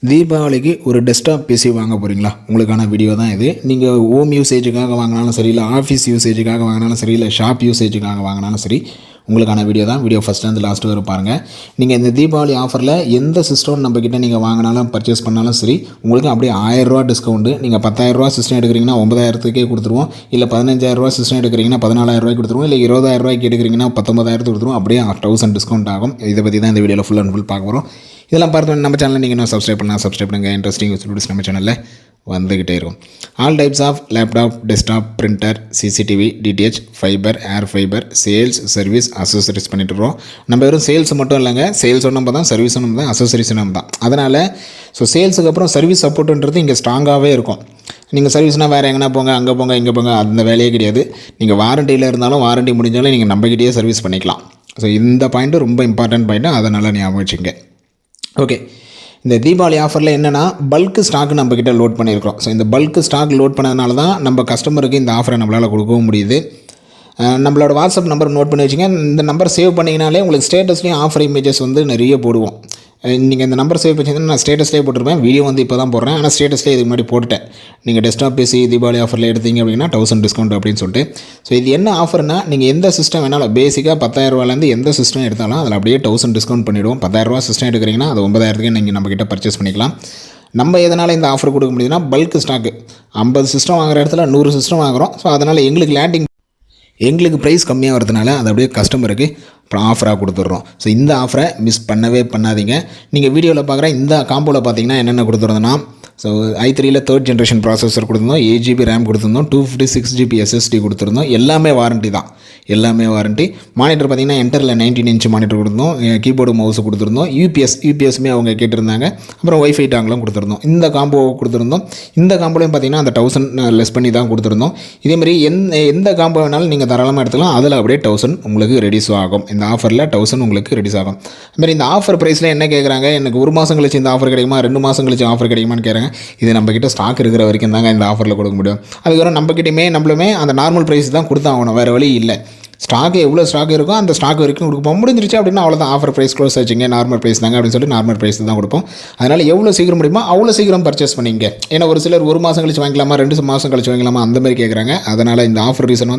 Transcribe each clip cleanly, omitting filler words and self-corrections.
தீபாவளிக்கு ஒரு desktop PC வாங்க போகிறீங்களா? உங்களுக்கான வீடியோ தான் இது. நீங்கள் ஹோம் யூசேஜுக்காக வாங்கினாலும் சரி, இல்லை ஆஃபீஸ் யூசேஜுக்காக வாங்கினாலும் சரி, இல்லை ஷாப் யூசேஜுக்காக வாங்கினாலும் சரி, உங்களுக்கான வீடியோ தான். வீடியோ ஃபஸ்ட்லேருந்து லாஸ்ட்டு வரை பாருங்கள். நீங்கள் இந்த தீபாவளி ஆஃபரில் எந்த சிஸ்டம் நம்மக்கிட்ட நீங்கள் வாங்கினாலும் பர்ச்சேஸ் பண்ணாலும் சரி, உங்களுக்கு அப்படியே 1000 ரூபா டிஸ்கவுண்ட்டு. நீங்கள் 10,000 ரூபா சிஸ்டம் எடுக்கிறீங்கன்னா 9,000க்கே கொடுத்துருவோம். இல்லை 15,000 ரூபா சிஸ்டம் எடுக்கிறீங்கன்னா 14,000 ரூபாய்க்கு கொடுத்துருவோம். இல்லை 20,000 ரூபாய்க்கு எடுக்கிறீங்கன்னா 19,000 கொடுத்துருவோம். அப்படியே 1000 டிஸ்கவுண்ட் ஆகும். இதை பற்றி தான் இந்த வீடியோவில் ஃபுல் அண்ட் ஃபுல் பார்க்க போகிறோம். இதெல்லாம் பார்த்து நம்ம சேனலில் நீங்கள் இன்னும் சப்ஸ்கிரைப் பண்ணுங்கள். இன்ட்ரெஸ்டிங் வீடியோஸ் நம்ம சேனலில் வந்துக்கிட்டே இருக்கும். All types of laptop, desktop, printer, CCTV, DTH, fibre, air fibre, sales, service, accessories பண்ணிட்டு இருக்கோம். நம்ம வெறும் சேல்ஸ் மட்டும் இல்லைங்க, சேல்ஸும் நம்ம தான், சர்வீஸும் நம்ம தான், அசசரிஸும் நம்ம தான். அதனால் சேல்ஸுக்கு அப்புறம் சர்வீஸ் சப்போர்ட்டுன்றது இங்கே ஸ்ட்ராங்காகவே இருக்கும். நீங்கள் சர்வீஸ்னால் வேறு எங்கன்னா போங்க, அங்கே போங்க, இங்கே போங்க, அந்த வேலையே கிடையாது. நீங்கள் வாரண்டியில் இருந்தாலும் வாரண்டி முடிஞ்சாலும் நீங்கள் நம்மக்கிட்டே சர்வீஸ் பண்ணிக்கலாம். இந்த பாயிண்ட்டு ரொம்ப இம்பார்ட்டன்ட் பாயிண்ட்டு, அதனால் ஞாபகம் வச்சுங்க. ஓகே, இந்த தீபாவளி ஆஃபரில் என்னென்னா பல்க் ஸ்டாக் நம்மக்கிட்ட லோட் பண்ணியிருக்கிறோம். இந்த பல்க் ஸ்டாக் லோட் பண்ணதுனால தான் நம்ம கஸ்டமருக்கு இந்த ஆஃபரை நம்மளால் கொடுக்கவும் முடியுது. நம்மளோட வாட்ஸ்அப் நம்பர் நோட் பண்ணி வச்சுங்க. இந்த நம்பர் சேவ் பண்ணிங்கனாலே உங்களுக்கு ஸ்டேட்டஸ்லேயும் ஆஃபர் இமேஜஸ் நிறைய போடுவோம். நீங்கள் இந்த நம்பர் சேவ் பண்ணிங்கன்னா நான் ஸ்டேட்டஸ்லேயே போட்டிருப்பேன். வீடியோ இப்போ தான் போடுறேன், ஆனால் ஸ்டேட்டஸ்லேயே இதுக்கு முன்னாடி போட்டுட்டேன். நீங்கள் டெஸ்க்டாப் பிசி தீபாவளி ஆஃபரில் எடுத்தீங்க அப்படின்னா 1000 டிஸ்கவுண்ட் அப்படின்னு சொல்லிட்டு. இது என்ன ஆஃபர்னா, நீங்கள் எந்த சிஸ்டம் வேணாலும் பேசிக்காக 10,000 ரூபாயிலேருந்து எந்த சிஸ்டம் எடுத்தாலும் அதில் அப்படியே 1000 டிஸ்கவுண்ட் பண்ணிவிடுவோம். 10,000 ரூபா சிஸ்டம் எடுக்கிறீங்கன்னா அது 9,000க்கு நீங்கள் நம்மக்கிட்ட பர்ச்சேஸ் பண்ணிக்கலாம். நம்ம எதனால் இந்த ஆஃபர் கொடுக்க முடியுதுன்னா, பல்க் ஸ்டாக்கு 50 சிஸ்டம் வாங்குற இடத்துல 100 சிஸ்டம் வாங்குகிறோம். அதனால் எங்களுக்கு ப்ரைஸ் கம்மியாக வரதுனால அது அப்படியே கஸ்டமருக்கு அப்புறம் ஆஃபராக கொடுத்துட்றோம். இந்த ஆஃபரை மிஸ் பண்ணவே பண்ணாதீங்க. நீங்கள் வீடியோவில் பார்க்குற இந்த காம்போவில் பார்த்தீங்கன்னா என்னென்ன கொடுத்துருந்தோன்னா, i3யில் 3rd ஜென்ரேஷன் ப்ராசஸர் கொடுத்துருந்தோம், 8GB ரேம் கொடுத்துருந்தோம், 256GB SSD கொடுத்துருந்தோம். எல்லாமே வாரண்ட்டி தான், எல்லாமே வாரண்ட்டி. மானிட்டர் பார்த்திங்கன்னா என்டரில் 19 இன்ச் மானிட்டர் கொடுத்துருந்தோம். கீபோர்டு மவுஸு கொடுத்துருந்தோம். யூபிஎஸ்மே அவங்க கேட்டிருந்தாங்க. அப்புறம் வைஃபை டாங்களும் கொடுத்துருந்தோம். இந்த காம்போ கொடுத்துருந்தோம். இந்த காம்போலையும் பார்த்திங்கன்னா அந்த 1000 லெஸ் பண்ணி தான் கொடுத்துருந்தோம். இதேமாதிரி எந்த காம்போ வேணாலும் நீங்கள் தாராளமாக எடுத்துக்கலாம். அதில் அப்படியே 1000 உங்களுக்கு ரெடியூஸ் ஆகும். இந்த ஆஃபரில் 1000 உங்களுக்கு ரெடியூஸ் ஆகும். அதுமாதிரி இந்த ஆஃபர் ப்ரைஸில் என்ன கேட்குறாங்க, எனக்கு 1 மாதம் கழிச்சு இந்த ஆஃபர் கிடைக்குமா, 2 மாதம் கழிச்சு ஆஃபர் கிடைக்குமான்னு கேட்குறாங்க. இது நம்மக்கிட்ட ஸ்டாக் இருக்கிற வரைக்கும் தாங்க இந்த ஆஃபரில் கொடுக்க முடியும். அதுக்கப்புறம் நம்மளுமே அந்த நார்மல் ப்ரைஸ் தான் கொடுத்தாகணும், வேறு வழி இல்லை. ஸ்டாக்கு எவ்வளோ ஸ்டாக் இருக்கோ அந்த ஸ்டாக் வரைக்கும் கொடுப்போம். முடிஞ்சிருச்சு அப்படின்னா அவ்வளோதான், ஆஃபர் ப்ரைஸ் க்ளோஸ் ஆச்சுங்க, நார்மல் ப்ரைஸ் தாங்க அப்படின்னு சொல்லிட்டு நார்மல் ப்ரைஸ் தான் கொடுப்போம். அதனால் எவ்வளோ சீக்கிரம் முடியுமோ அவ்வளோ சீக்கிரம் பர்ச்சேஸ் பண்ணிங்க. ஏன்னா ஒரு சிலர் 1 மாதம் கழிச்சு வாங்கிக்கலாமா, 2 மாதம் கழிச்சு வாங்கிக்கலாமா, அந்த மாதிரி கேட்குறாங்க. அதனால் இந்த ஆஃபர் ரீசன்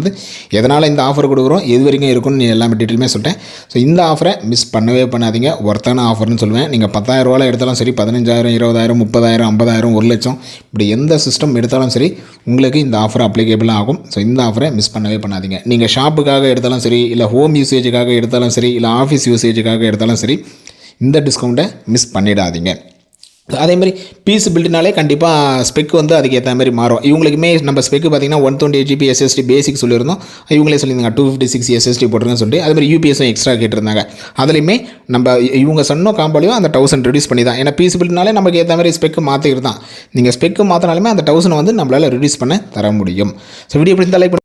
எதனால் இந்த ஆஃபர் கொடுக்குறோம், எது வரைக்கும் இருக்குன்னு எல்லாமே டீட்டெயிலுமே சொல்லிட்டேன். இந்த ஆஃபரை மிஸ் பண்ணவே பண்ணாதீங்க. ஒர்த்தான ஆஃபர்னு சொல்லுவேன். நீங்கள் 10,000 ரூபாயில் எடுத்தாலும் சரி, 15,000, 20,000, 30,000, 50,000, 1,00,000 இப்படி எந்த சிஸ்டம் எடுத்தாலும் சரி உங்களுக்கு இந்த ஆஃபர் அப்ளிகேபிள் ஆகும். இந்த ஆஃபரை மிஸ் பண்ணவே பண்ணாதீங்க. நீங்கள் ஷாப்புக்காக எடுத்தாலும் சரி, இல்லை ஹோம் யூசேஜுக்காக எடுத்தாலும் சரி, இல்லை ஆஃபீஸ் யூசேஜுக்காக எடுத்தாலும் சரி, இந்த டிஸ்கவுண்ட்டை மிஸ் பண்ணிடாதீங்க. அதேமாதிரி பீஸ் பில்டுனாலே கண்டிப்பாக ஸ்பெக் அதுக்கு ஏற்ற மாதிரி மாறும். இவங்களுக்குமே நம்ம ஸ்பெக்கு பார்த்திங்கன்னா 128GB SSD பேசிக் சொல்லியிருந்தோம். இவங்களே சொல்லியிருந்தாங்க 256 SSD போட்டுருங்கன்னு சொல்லிட்டு. அதுமாதிரி யூபிஎஸும் எக்ஸ்ட்ரா கேட்டிருந்தாங்க. அதுலேயுமே நம்ம இவங்க சொன்ன காம்போலையும் அந்த 1000 ரெடியூஸ் பண்ணி தான். ஏன்னா பீஸ் பில்டுனாலே நமக்கு ஏற்ற மாதிரி ஸ்பெக்கு மாற்றிக்கிட்டு தான். நீங்கள் ஸ்பெக்கு மாற்றினாலுமே அந்த 1000 நம்மளால் ரெடியூஸ் பண்ண தர முடியும். வீடியோ எப்படி இருந்தாலும்